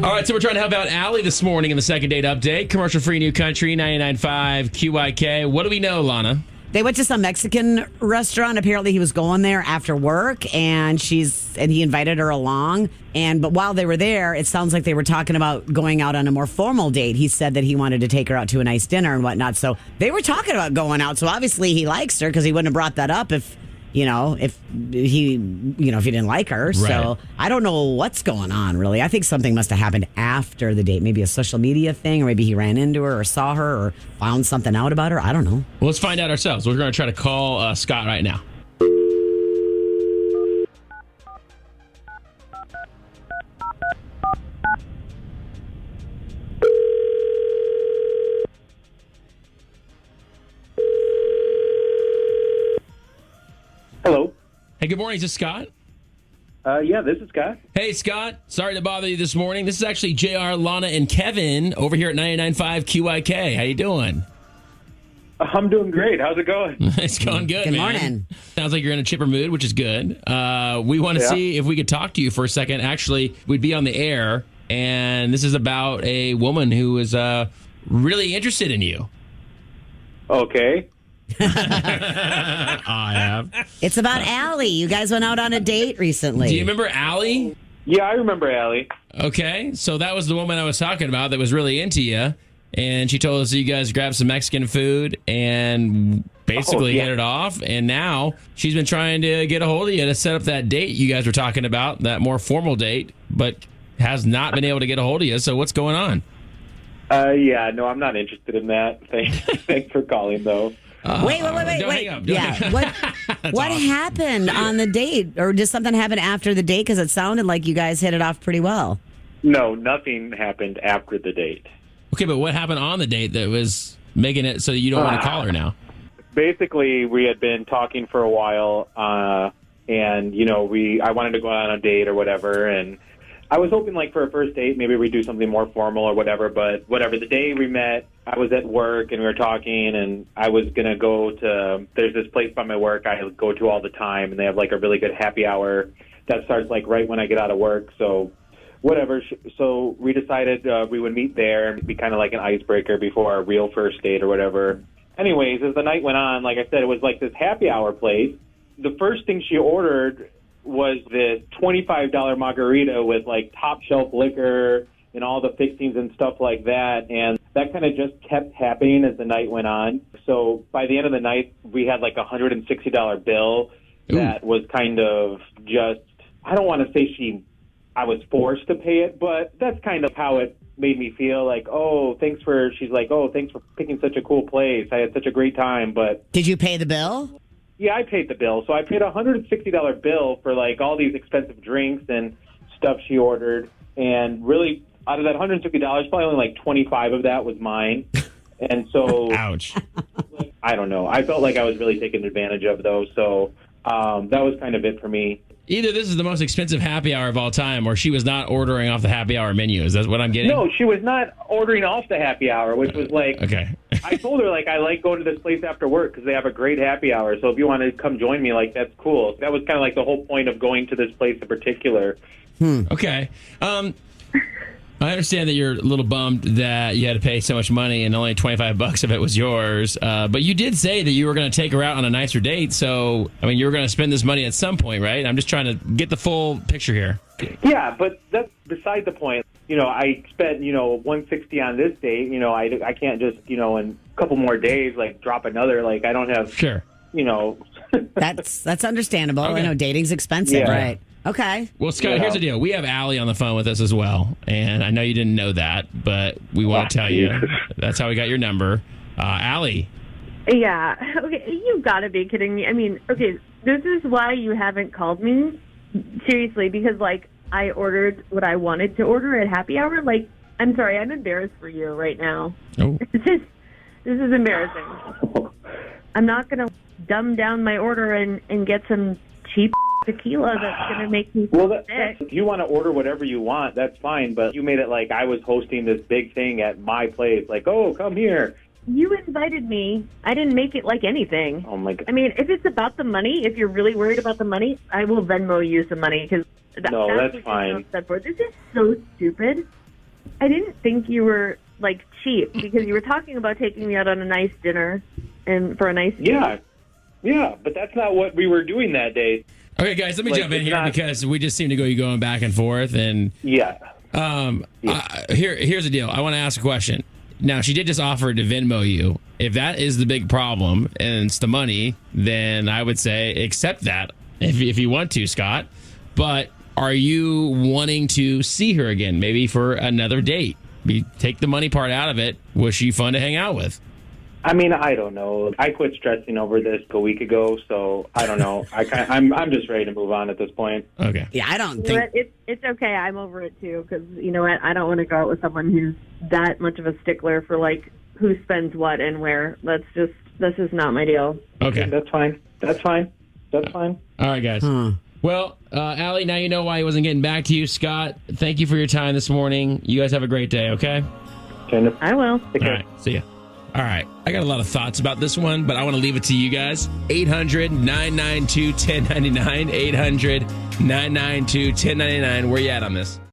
All right, so we're trying to help out Allie this morning in the second date update. Commercial-free New Country, 99.5 QYK. What do we know, Lana? They went to some Mexican restaurant. Apparently, he was going there after work, and he invited her along. But while they were there, it sounds like they were talking about going out on a more formal date. He said that he wanted to take her out to a nice dinner and whatnot. So they were talking about going out. So obviously, he likes her because he wouldn't have brought that up if he didn't like her. Right. So I don't know what's going on, really. I think something must have happened after the date. Maybe a social media thing, or maybe he ran into her or saw her or found something out about her. I don't know. Well, let's find out ourselves. We're going to try to call Scott right now. Hello. Hey, good morning. Is this Scott? Yeah, this is Scott. Hey, Scott. Sorry to bother you this morning. This is actually JR, Lana, and Kevin over here at 99.5 QYK. How you doing? I'm doing great. How's it going? It's going good, Good man. morning. Sounds like you're in a chipper mood, which is good. We want to see if we could talk to you for a second. Actually, we'd be on the air, and this is about a woman who is really interested in you. Okay. I have. It's about Allie. You guys went out on a date recently. Do you remember Allie? Yeah, I remember Allie. Okay, so that was the woman I was talking about that was really into you, and she told us that you guys grabbed some Mexican food and basically hit it off, and now she's been trying to get a hold of you to set up that date you guys were talking about, that more formal date, but has not been able to get a hold of you. So what's going on? Yeah, no, I'm not interested in that. Thanks for calling, though. Wait. Don't hang up. Don't hang up. What awesome. happened on the date? Or did something happen after the date? Because it sounded like you guys hit it off pretty well. No, nothing happened after the date. Okay, but what happened on the date that was making it so you don't want to call her now? Basically, we had been talking for a while, and, I wanted to go on a date or whatever, and I was hoping, for a first date, maybe we'd do something more formal or whatever, but whatever. The day we met, I was at work, and we were talking, and I was going to go to, there's this place by my work I go to all the time, and they have, a really good happy hour that starts, right when I get out of work, so whatever. So we decided we would meet there and be kind of like an icebreaker before our real first date or whatever. Anyways, as the night went on, like I said, it was this happy hour place. The first thing she ordered was this $25 margarita with top shelf liquor and all the fixings and stuff like that. And that kind of just kept happening as the night went on. So by the end of the night, we had a $160 bill that was kind of just, I don't want to say I was forced to pay it, but that's kind of how it made me feel. She's like, thanks for picking such a cool place. I had such a great time. But did you pay the bill? Yeah, I paid the bill. So I paid a $160 bill for all these expensive drinks and stuff she ordered. And really, out of that $160, probably only 25 of that was mine. And so, ouch. I don't know. I felt like I was really taken advantage of, though. So that was kind of it for me. Either this is the most expensive happy hour of all time, or she was not ordering off the happy hour menu. Is that what I'm getting? No, she was not ordering off the happy hour, which was okay. I told her, I like going to this place after work because they have a great happy hour. So if you want to come join me, that's cool. That was kind of the whole point of going to this place in particular. Okay. I understand that you're a little bummed that you had to pay so much money and only $25 of it was yours. But you did say that you were going to take her out on a nicer date. So, you were going to spend this money at some point, right? I'm just trying to get the full picture here. Yeah, but that's beside the point. I spent, $160 on this date. I can't just, in a couple more days, drop another. I don't have, Sure. That's understandable. Okay. I know dating's expensive, Yeah. right? Okay. Well, Scott, here's the deal. We have Allie on the phone with us as well. And I know you didn't know that, but we want to tell you that's how we got your number. Allie. Yeah. Okay, you gotta be kidding me. Okay, this is why you haven't called me. Seriously, because, I ordered what I wanted to order at happy hour. I'm sorry, I'm embarrassed for you right now. Oh. This is embarrassing. I'm not gonna dumb down my order and get some cheap tequila that's going to make me sick. If you want to order whatever you want, that's fine, but you made it like I was hosting this big thing at my place, oh, come here. You invited me. I didn't make it like anything. Oh, my God. If it's about the money, if you're really worried about the money, I will Venmo you some money, because No, that's fine. This is so stupid. I didn't think you were like cheap because you were talking about taking me out on a nice dinner and for a nice date. Yeah, but that's not what we were doing that day. Okay, guys, let me Like, jump in it's here not- because we just seem to go going back and forth. And Yeah. here's the deal. I want to ask a question. Now, she did just offer to Venmo you. If that is the big problem and it's the money, then I would say accept that if you want to, Scott. But are you wanting to see her again, maybe for another date? Take the money part out of it. Was she fun to hang out with? I mean, I don't know. I quit stressing over this a week ago, so I don't know. I'm just ready to move on at this point. Okay. Yeah, I don't You know think. what? It's okay. I'm over it too because you know what? I don't want to go out with someone who's that much of a stickler for like who spends what and where. This is not my deal. Okay. That's fine. All right, guys. Well, Allie, now you know why he wasn't getting back to you. Scott, thank you for your time this morning. You guys have a great day, okay? I will. Take All care. right. See ya. All right. I got a lot of thoughts about this one, but I want to leave it to you guys. 800-992-1099. 800-992-1099. Where you at on this?